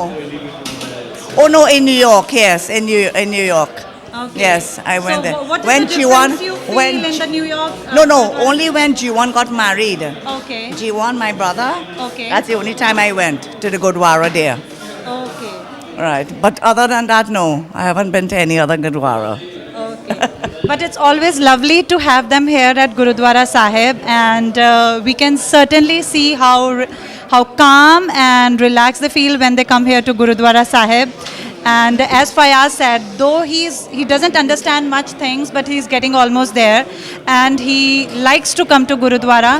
S8: Oh no, in New York, yes, in New York.
S2: Okay.
S8: Yes, I went there.
S2: So what is
S8: when
S2: the difference you feel
S8: when
S2: in the New York?
S8: no,
S2: Gurudwara?
S8: only when G1 got married.
S2: Okay.
S8: G1, my brother.
S2: Okay.
S8: That's the only time I went to the Gurdwara there.
S2: Okay.
S8: Right. But other than that, no, I haven't been to any other Gurdwara.
S2: Okay. But it's always lovely to have them here at Gurudwara Sahib, and we can certainly see how calm and relaxed they feel when they come here to Gurudwara Sahib. And as Fayaz said, though he doesn't understand much things, but he's getting almost there, and he likes to come to Gurudwara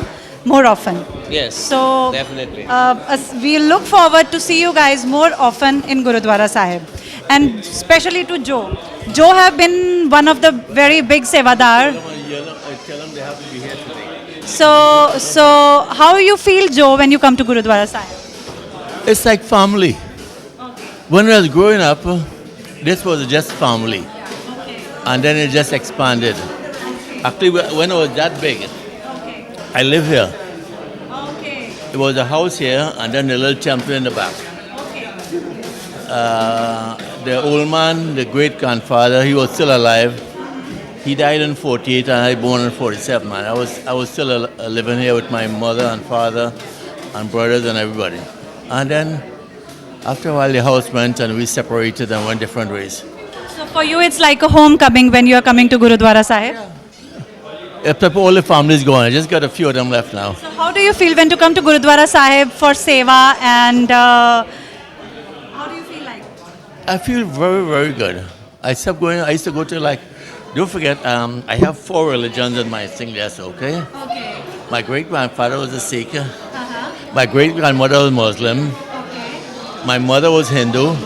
S2: more often.
S9: Yes.
S2: So
S9: definitely.
S2: We look forward to see you guys more often in Gurudwara Sahib, and especially to Joe. Joe have been one of the very big sevadar.
S9: Tell them they have to be here today.
S2: So how you feel, Joe, when you come to Gurudwara Sahib?
S10: It's like family. When I was growing up, this was just family. And then it just expanded. Actually, when I was that big, I live here.
S2: Okay.
S10: It was a house here and then a little temple in the back. The old man, the great grandfather, he was still alive. He died in 48 and I was born in 47. And I was still living here with my mother and father and brothers and everybody. And then after a while the house went and we separated and went different ways.
S2: So for you it's like a homecoming when you are coming to Gurudwara Sahib?
S10: Except all the family's gone. I just got a few of them left now.
S2: So how do you feel when to come to Gurudwara Sahib for seva, and how do you feel like?
S10: I feel very, very good. I used to go to don't forget, I have 4 religions in my thing there, so, okay?
S2: Okay.
S10: My great-grandfather was a Sikh. My great-grandmother was Muslim.
S2: Okay.
S10: My mother was Hindu.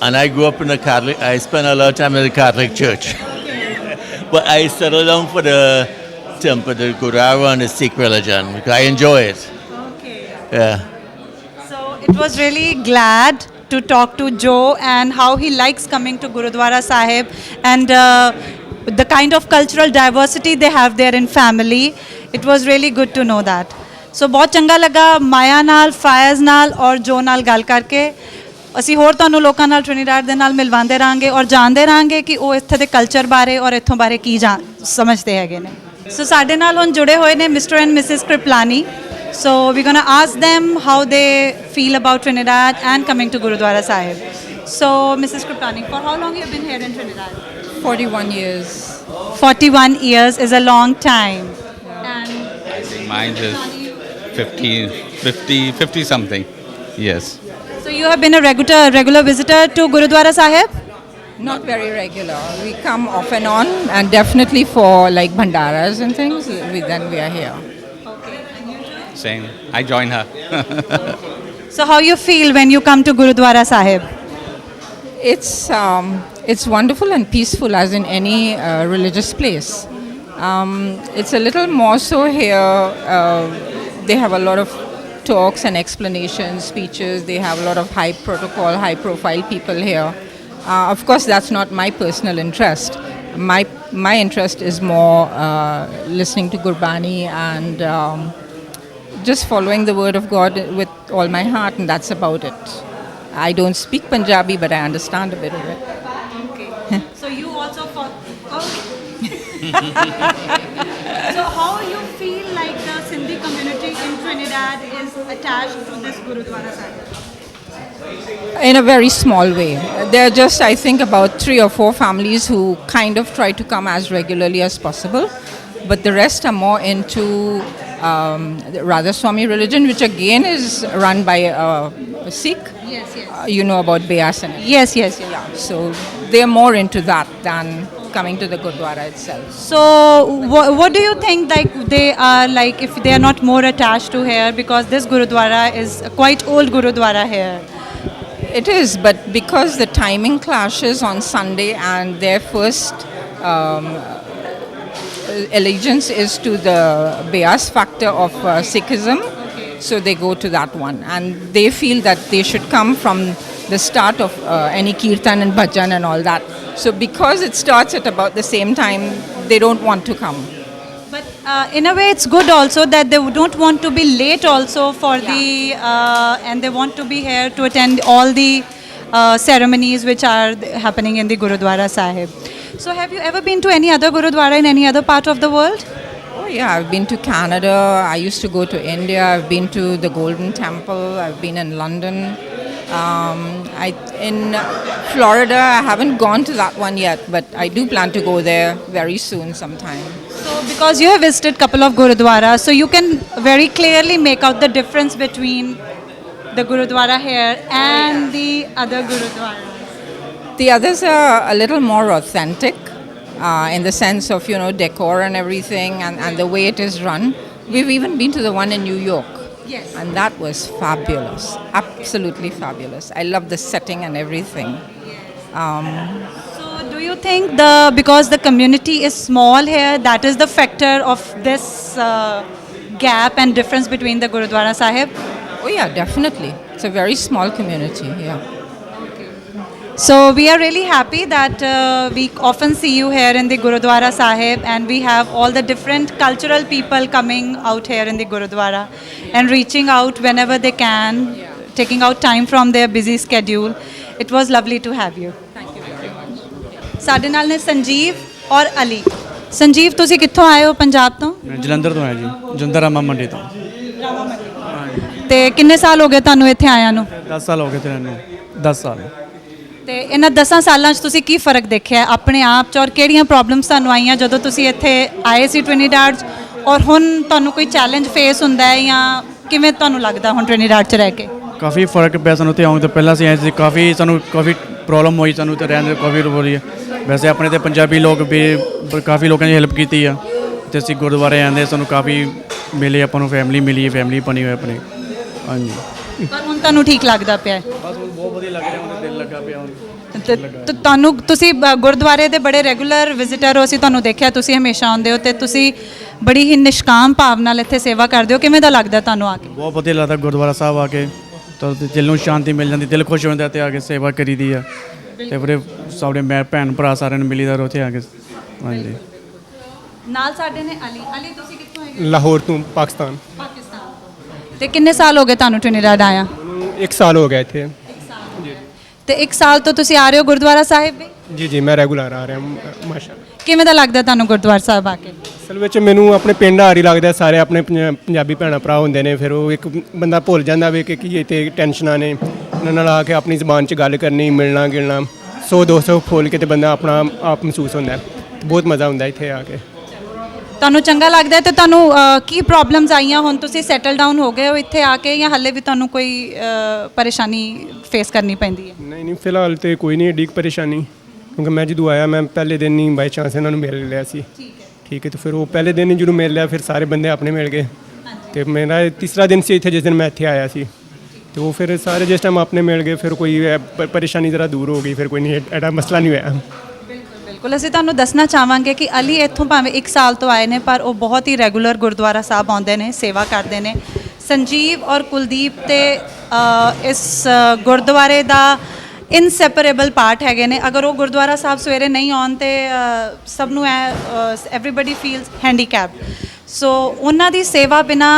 S10: And I grew up in the Catholic, I spent a lot of time in the Catholic Church. But I settled down for the temple, the Gurdwara and the Sikh religion, because I enjoy it.
S2: Okay.
S10: Yeah.
S2: So it was really glad to talk to Joe and how he likes coming to Gurudwara Sahib, and the kind of cultural diversity they have there in family. It was really good to know that. So बहुत चंगा लगा माया नाल, फायज नाल और जो नाल गल करके. ਅਸੀਂ ਹੋਰ ਤੁਹਾਨੂੰ ਲੋਕਾਂ ਨਾਲ ਟ੍ਰਿਨੀਡਾਡ ਦੇ ਨਾਲ ਮਿਲਵਾਉਂਦੇ ਰਹਾਂਗੇ ਔਰ ਜਾਣਦੇ ਰਹਾਂਗੇ ਕਿ ਉਹ ਇੱਥੇ ਦੇ ਕਲਚਰ ਬਾਰੇ ਔਰ ਇੱਥੋਂ ਬਾਰੇ ਕੀ ਸਮਝਦੇ ਹੈਗੇ ਨੇ। ਸੋ ਸਾਡੇ ਨਾਲ ਹੁਣ ਜੁੜੇ ਹੋਏ ਨੇ mister and missus Kripalani. So we're going to ask them how they feel about Trinidad and coming to Gurudwara Sahib. So Mrs. Kripalani, for how long you have been here in Trinidad?
S11: 41 years.
S2: 41 years is a long time. And
S3: I think mine is 50 something. Yes.
S2: so you have been a regular visitor to Gurudwara Sahib?
S11: Not very regular. We come off and on, and definitely for like bhandaras and things, then we are here.
S3: Same. I join her.
S2: So how you feel when you come to Gurudwara Sahib?
S11: It's wonderful and peaceful as in any religious place. It's a little more so here. They have a lot of talks and explanations, speeches. They have a lot of high protocol, high profile people here. Of course, that's not my personal interest. My interest is more listening to Gurbani and just following the word of God with all my heart, and that's about it. I don't speak Punjabi, but I understand a bit of it.
S2: Okay. So you also So how you feel like the Sindhi community in Trinidad is attached to this Gurudwara Sahib?
S11: In a very small way. There are just, I think, about 3 or 4 families who kind of try to come as regularly as possible, but the rest are more into the Radha Swami religion, which again is run by a Sikh.
S2: Yes.
S11: You know about Beas and
S2: Yes.
S11: yeah. So they're more into that than coming to the Gurdwara itself.
S2: So what do you think, like they are like, if they are not more attached to here, because this Gurudwara is a quite old Gurudwara here?
S11: It is, but because the timing clashes on Sunday and their first allegiance is to the Beas factor of Sikhism, so they go to that one, and they feel that they should come from the start of any kirtan and bhajan and all that. So because it starts at about the same time, they don't want to come.
S2: But in a way it's good also that they don't want to be late also for the and they want to be here to attend all the ceremonies which are happening in the Gurudwara Sahib. So have you ever been to any other Gurudwara in any other part of the world?
S11: Oh yeah, I've been to Canada, I used to go to India, I've been to the Golden Temple, I've been in London. In Florida, I haven't gone to that one yet, but I do plan to go there very soon sometime.
S2: So because you have visited couple of Gurudwara, so you can very clearly make out the difference between the Gurudwara here and the other Gurudwaras.
S11: The others are a little more authentic in the sense of, decor and everything and the way it is run. We've even been to the one in New York.
S2: Yes.
S11: And that was fabulous, absolutely fabulous. I love the setting and everything.
S2: So do you think because the community is small here, that is the factor of this gap and difference between the Gurudwara Sahib?
S11: Oh yeah, definitely. It's a very small community, yeah.
S2: So we are really happy that we often see you here in the Gurudwara Sahib, and we have all the different cultural people coming out here in the Gurudwara and reaching out whenever they can, taking out time from their busy schedule. It was lovely to have you.
S11: Thank you very much.
S2: ਸਾਡੇ ਨਾਲ ਨੇ ਸੰਜੀਵ ਔਰ ਅਲੀ। ਸੰਜੀਵ ਤੁਸੀਂ ਕਿੱਥੋਂ ਆਏ ਹੋ? ਪੰਜਾਬ ਤੋਂ?
S12: ਮੈਂ ਜਲੰਧਰ ਤੋਂ ਆਇਆ ਜੀ, ਜਲੰਧਰ ਰਾਮਾ ਮੰਡੀ ਤੋਂ।
S2: ਤੇ ਕਿੰਨੇ ਸਾਲ ਹੋ ਗਏ ਤੁਹਾਨੂੰ ਇੱਥੇ ਆਇਆਂ ਨੂੰ?
S12: 10 ਸਾਲ ਹੋ ਗਏ ਤੇ ਮੈਨੂੰ 10 ਸਾਲ।
S2: ਤੇ ਇਹਨਾਂ 10 ਸਾਲਾਂ 'ਚ ਤੁਸੀਂ ਕੀ ਫਰਕ ਦੇਖਿਆ ਆਪਣੇ ਆਪ 'ਚ, ਔਰ ਕਿਹੜੀਆਂ ਪ੍ਰੋਬਲਮਸ ਤੁਹਾਨੂੰ ਆਈਆਂ ਜਦੋਂ ਤੁਸੀਂ ਇੱਥੇ ਆਏ ਸੀ ਟ੍ਰਿਨੀਡਾਡ 'ਚ, ਔਰ ਹੁਣ ਤੁਹਾਨੂੰ ਕੋਈ ਚੈਲੰਜ ਫੇਸ ਹੁੰਦਾ ਹੈ ਜਾਂ ਕਿਵੇਂ ਤੁਹਾਨੂੰ ਲੱਗਦਾ ਹੁਣ ਟ੍ਰਿਨੀਡਾਡ 'ਚ ਰਹਿ ਕੇ?
S12: ਕਾਫੀ ਫਰਕ ਪਿਆ ਸਾਨੂੰ ਤੇ ਆਉਣ ਤੋਂ ਪਹਿਲਾਂ ਅਸੀਂ ਆਏ ਸੀ, ਸਾਨੂੰ ਕਾਫੀ ਪ੍ਰੋਬਲਮ ਹੋਈ ਸਾਨੂੰ ਤੇ ਰਹਿਣ ਦੀ ਕਾਫੀ ਹੋ ਰਹੀ ਹੈ। ਵੈਸੇ ਆਪਣੇ ਤੇ ਪੰਜਾਬੀ ਲੋਕ ਵੀ ਕਾਫੀ ਲੋਕਾਂ ਦੀ ਹੈਲਪ ਕੀਤੀ ਆ ਤੇ ਅਸੀਂ ਗੁਰਦੁਆਰੇ ਆਉਂਦੇ ਸਾਨੂੰ ਕਾਫੀ ਮਿਲੇ, ਆਪਾਂ ਨੂੰ ਫੈਮਿਲੀ ਮਿਲੀ, ਫੈਮਿਲੀ ਬਣੀ ਹੋਈ ਆਪਣੀ। ਹਾਂਜੀ,
S2: ਪਰ ਹੁਣ ਤੁਹਾਨੂੰ ਠੀਕ ਲੱਗਦਾ ਪਿਆ?
S12: ਬਸ ਬਹੁਤ ਵਧੀਆ ਲੱਗ ਰਿਹਾ, ਹੁਣ ਦਿਲ ਲੱਗਾ ਪਿਆ ਹੁਣ।
S2: ਤੇ ਤੁਹਾਨੂੰ ਤੁਸੀਂ ਗੁਰਦੁਆਰੇ ਦੇ ਬੜੇ ਰੈਗੂਲਰ ਵਿਜ਼ਿਟਰ ਹੋ, ਅਸੀਂ ਤੁਹਾਨੂੰ ਦੇਖਿਆ ਤੁਸੀਂ ਹਮੇਸ਼ਾ ਆਉਂਦੇ ਹੋ ਤੇ ਤੁਸੀਂ ਬੜੀ ਹੀ ਨਿਸ਼ਕਾਮ ਭਾਵ ਨਾਲ ਇੱਥੇ ਸੇਵਾ ਕਰਦੇ ਹੋ। ਕਿਵੇਂ ਦਾ ਲੱਗਦਾ ਤੁਹਾਨੂੰ ਆ ਕੇ?
S12: ਬਹੁਤ ਵਧੀਆ ਲੱਗਦਾ ਗੁਰਦੁਆਰਾ ਸਾਹਿਬ ਆ ਕੇ, ਤਾਂ ਦਿਲ ਨੂੰ ਸ਼ਾਂਤੀ ਮਿਲ ਜਾਂਦੀ, ਦਿਲ ਖੁਸ਼ ਹੋ ਜਾਂਦਾ ਤੇ ਆ ਕੇ ਸੇਵਾ ਕਰੀਦੀ ਆ ਤੇ ਫਿਰ ਸਾਡੇ ਭੈਣ ਭਰਾ ਸਾਰਿਆਂ ਨੂੰ ਮਿਲੀਦਾ ਉੱਥੇ ਆ ਕੇ। ਹਾਂਜੀ,
S2: ਨਾਲ ਸਾਡੇ ਨੇ ਅਲੀ ਤੁਸੀਂ ਕਿੱਥੋਂ ਆਏ?
S13: ਲਾਹੌਰ ਤੋਂ, ਪਾਕਿਸਤਾਨ।
S2: ਤੇ ਕਿੰਨੇ ਸਾਲ ਹੋ ਗਏ ਤੁਹਾਨੂੰ ਟ੍ਰਿਨੀਡਾਡ ਆਇਆ?
S13: 1 ਸਾਲ ਹੋ ਗਿਆ ਇੱਥੇ।
S2: ਤੇ 1 ਸਾਲ ਤੋਂ ਤੁਸੀਂ ਆ ਰਹੇ ਹੋ ਗੁਰਦੁਆਰਾ ਸਾਹਿਬ ਵੀ
S13: ਜੀ ਜੀ ਮੈਂ ਰੈਗੂਲਰ ਆ ਰਿਹਾ ਮਾਸ਼ਾਅੱਲਾ।
S2: ਕਿਵੇਂ ਦਾ ਲੱਗਦਾ ਤੁਹਾਨੂੰ ਗੁਰਦੁਆਰਾ ਸਾਹਿਬ ਆ ਕੇ
S13: ਅਸਲ ਵਿੱਚ ਮੈਨੂੰ ਆਪਣੇ ਪਿੰਡ ਆ ਰਹੀ ਲੱਗਦਾ ਸਾਰੇ ਆਪਣੇ ਪੰਜਾਬੀ ਭੈਣਾਂ ਭਰਾ ਹੁੰਦੇ ਨੇ ਫਿਰ ਉਹ ਇੱਕ ਬੰਦਾ ਭੁੱਲ ਜਾਂਦਾ ਵੇ ਕਿ ਕੀ ਇੱਥੇ ਟੈਨਸ਼ਨਾਂ ਨੇ ਉਹਨਾਂ ਨਾਲ ਆ ਕੇ ਆਪਣੀ ਜ਼ਬਾਨ 'ਚ ਗੱਲ ਕਰਨੀ ਮਿਲਣਾ ਗਿਲਣਾ 100-200 ਖੋਲ ਕੇ ਤੇ ਬੰਦਾ ਆਪਣਾ ਆਪ ਮਹਿਸੂਸ ਹੁੰਦਾ ਬਹੁਤ ਮਜ਼ਾ ਹੁੰਦਾ ਇੱਥੇ ਆ ਕੇ।
S2: ਤੁਹਾਨੂੰ ਚੰਗਾ ਲੱਗਦਾ ਹੈ ਤੇ ਤੁਹਾਨੂੰ ਕੀ ਪ੍ਰੋਬਲਮਸ ਆਈਆਂ ਹੁਣ ਤੁਸੀਂ ਸੈਟਲ ਡਾਊਨ ਹੋ ਗਏ ਹੋ ਇੱਥੇ ਆ ਕੇ ਜਾਂ ਹੱਲੇ ਵੀ ਤੁਹਾਨੂੰ ਕੋਈ ਪਰੇਸ਼ਾਨੀ ਫੇਸ ਕਰਨੀ ਪੈਂਦੀ ਹੈ
S13: ਨਹੀਂ ਫਿਲਹਾਲ ਤੇ ਕੋਈ ਨਹੀਂ ਏਡੀ ਪਰੇਸ਼ਾਨੀ ਕਿਉਂਕਿ ਮੈਂ ਜਦੋਂ ਆਇਆ ਮੈਂ ਪਹਿਲੇ ਦਿਨ ਹੀ ਬਾਈ ਚਾਂਸ ਇਹਨਾਂ ਨੂੰ ਮਿਲ ਲਿਆ ਸੀ ਠੀਕ ਹੈ ਤੇ ਫਿਰ ਉਹ ਪਹਿਲੇ ਦਿਨ ਹੀ ਜਦੋਂ ਮਿਲ ਲਿਆ ਫਿਰ ਸਾਰੇ ਬੰਦੇ ਆਪਣੇ ਮਿਲ ਗਏ ਤੇ ਮੇਰਾ ਤੀਸਰਾ ਦਿਨ ਸੀ ਇੱਥੇ ਜਿਸ ਦਿਨ ਮੈਂ ਇੱਥੇ ਆਇਆ ਸੀ ਤੇ ਉਹ ਫਿਰ ਸਾਰੇ ਜਿਸ ਟਾਈਮ ਆਪਣੇ ਮਿਲ ਗਏ ਫਿਰ ਕੋਈ ਪਰੇਸ਼ਾਨੀ ਜ਼ਰਾ ਦੂਰ ਹੋ ਗਈ ਫਿਰ ਕੋਈ ਨਹੀਂ ਐਡਾ ਮਸਲਾ ਨਹੀਂ ਹੋਇਆ।
S2: ਬਿਲਕੁਲ ਅਸੀਂ ਤੁਹਾਨੂੰ ਦੱਸਣਾ ਚਾਹਾਂਗੇ ਕਿ ਅਲੀ ਇੱਥੋਂ ਭਾਵੇਂ 1 ਸਾਲ ਤੋਂ ਆਏ ਨੇ ਪਰ ਉਹ ਬਹੁਤ ਹੀ ਰੈਗੂਲਰ ਗੁਰਦੁਆਰਾ ਸਾਹਿਬ ਆਉਂਦੇ ਨੇ ਸੇਵਾ ਕਰਦੇ ਨੇ। ਸੰਜੀਵ ਔਰ ਕੁਲਦੀਪ ਤੇ ਇਸ ਗੁਰਦੁਆਰੇ ਦਾ ਇਨਸੈਪਰੇਬਲ ਪਾਰਟ ਹੈਗੇ ਨੇ। ਅਗਰ ਉਹ ਗੁਰਦੁਆਰਾ ਸਾਹਿਬ ਸਵੇਰੇ ਨਹੀਂ ਆਉਣ ਤੇ ਸਭ ਨੂੰ ਐਵਰੀਬਾਡੀ ਫੀਲਸ ਹੈਂਡੀਕੈਪਡ ਸੋ ਉਹਨਾਂ ਦੀ ਸੇਵਾ ਬਿਨਾ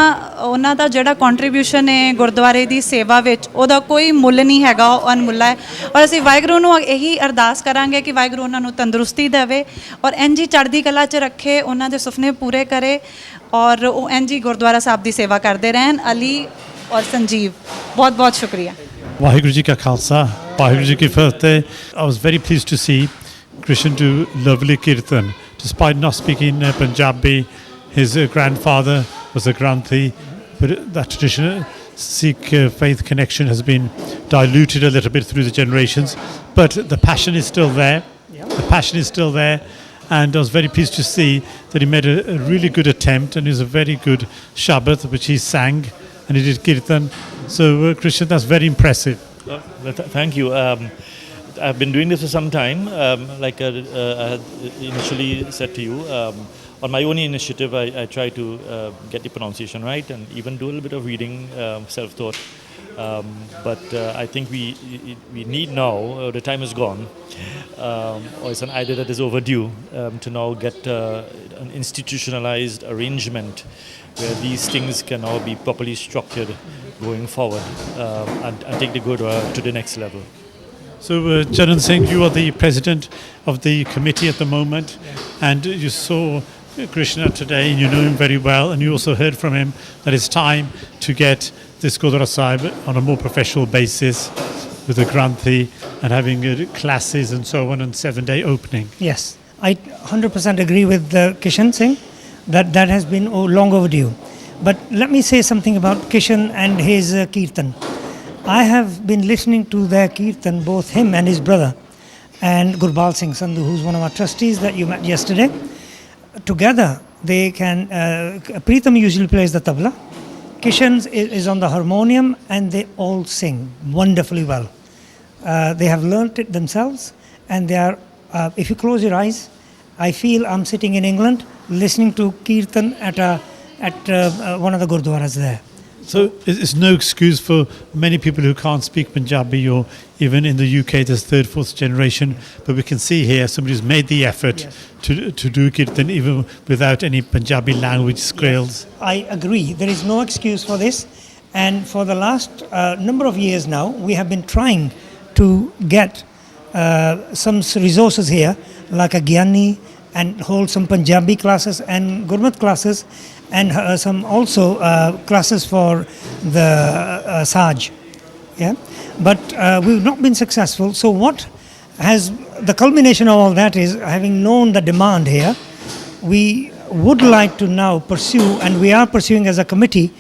S2: ਉਹਨਾਂ ਦਾ ਜਿਹੜਾ ਕੰਟਰੀਬਿਊਸ਼ਨ ਹੈ ਗੁਰਦੁਆਰੇ ਦੀ ਸੇਵਾ ਵਿੱਚ ਉਹਦਾ ਕੋਈ ਮੁੱਲ ਨਹੀਂ ਹੈਗਾ ਉਹ ਅਨਮੁੱਲਾ ਹੈ। ਔਰ ਅਸੀਂ ਵਾਹਿਗੁਰੂ ਨੂੰ ਇਹੀ ਅਰਦਾਸ ਕਰਾਂਗੇ ਕਿ ਵਾਹਿਗੁਰੂ ਉਹਨਾਂ ਨੂੰ ਤੰਦਰੁਸਤੀ ਦੇਵੇ ਔਰ ਇੰਝ ਹੀ ਚੜ੍ਹਦੀ ਕਲਾ 'ਚ ਰੱਖੇ ਉਹਨਾਂ ਦੇ ਸੁਪਨੇ ਪੂਰੇ ਕਰੇ ਔਰ ਉਹ ਇੰਝ ਹੀ ਗੁਰਦੁਆਰਾ ਸਾਹਿਬ ਦੀ ਸੇਵਾ ਕਰਦੇ ਰਹਿਣ। ਅਲੀ ਔਰ ਸੰਜੀਵ ਬਹੁਤ ਬਹੁਤ ਸ਼ੁਕਰੀਆ।
S1: ਵਾਹਿਗੁਰੂ ਜੀ ਕਾ ਖਾਲਸਾ ਵਾਹਿਗੁਰੂ ਜੀ ਕੀ ਫਤਿਹ। I was very pleased to see Krishan do lovely kirtan despite not speaking Punjabi. His grandfather was a Granthi, but that traditional Sikh faith connection has been diluted a little bit through the generations. But the passion is still there. The passion is still there. And I was very pleased to see that he made a really good attempt and it was a very good Shabbat which he sang and he did kirtan. So Krishan, that's very impressive.
S14: Thank you. I've been doing this for some time. Like I had initially said to you, on my own initiative, I try to get the pronunciation right and even do a little bit of reading, self-taught. But I think we need now, the time is gone, or it's an idea that is overdue, to now get an institutionalized arrangement where these things can now be properly structured going forward and take the Gurdwara to the next level.
S1: So Charan Singh, you are the president of the committee at the moment and you saw Krishna today, you know him very well, and you also heard from him that it's time to get this Gurdwara Sahib on a more professional basis with the Granthi and having classes and so on and 7-day opening.
S15: Yes, I 100% agree with Kishan Singh that has been long overdue. But let me say something about Kishan and his Kirtan. I have been listening to their Kirtan, both him and his brother, and Gurbal Singh Sandhu, who's one of our trustees that you met yesterday. Together they can Preetham usually plays the tabla, Kishan is on the harmonium and they all sing wonderfully well. They have learnt it themselves and they are if you close your eyes I feel I'm sitting in England listening to kirtan at one of the gurdwaras there.
S1: So it's no excuse for many people who can't speak Punjabi or even in the UK there's 3rd, 4th generation, but we can see here somebody's made the effort to do kirtan even without any Punjabi language skills.
S15: I agree, there is no excuse for this and for the last number of years now we have been trying to get some resources here like a Gyani and hold some Punjabi classes and Gurmat classes and some also classes for the Saj. But we've not been successful. So what has the culmination of all that is, having known the demand here, we would like to now pursue, and we are pursuing as a committee,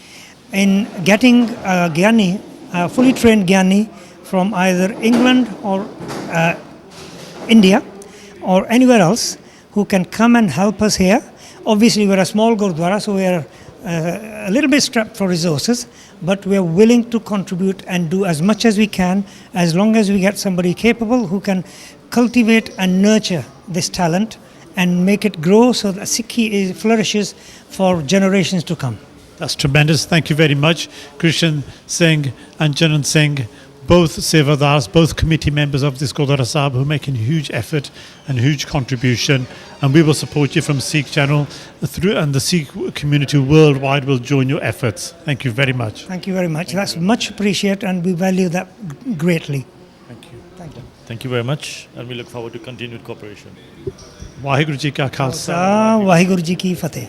S15: in getting a Gyani, a fully trained Gyani from either England or India or anywhere else who can come and help us here. Obviously we're a small Gurdwara, so we are a little bit strapped for resources, but we are willing to contribute and do as much as we can as long as we get somebody capable who can cultivate and nurture this talent and make it grow so that Sikhi flourishes for generations to come.
S1: That's tremendous. Thank you very much. Krishan Singh and Charan Singh, both Sevadars, both committee members of this Gurdwara Sahib who are making huge effort and huge contribution, and we will support you from Sikh Channel through, and the Sikh community worldwide will join your efforts. Thank you very much.
S15: Thank you very much. That's much appreciated and we value that greatly.
S1: Thank you.
S15: Thank you.
S14: Thank you very much, and we look forward to continued cooperation.
S1: Waheguru ji ਕਾ ਖਾਲਸਾ
S15: ਵਾਹਿਗੁਰੂ ਜੀ ਕੀ ਫਤਿਹ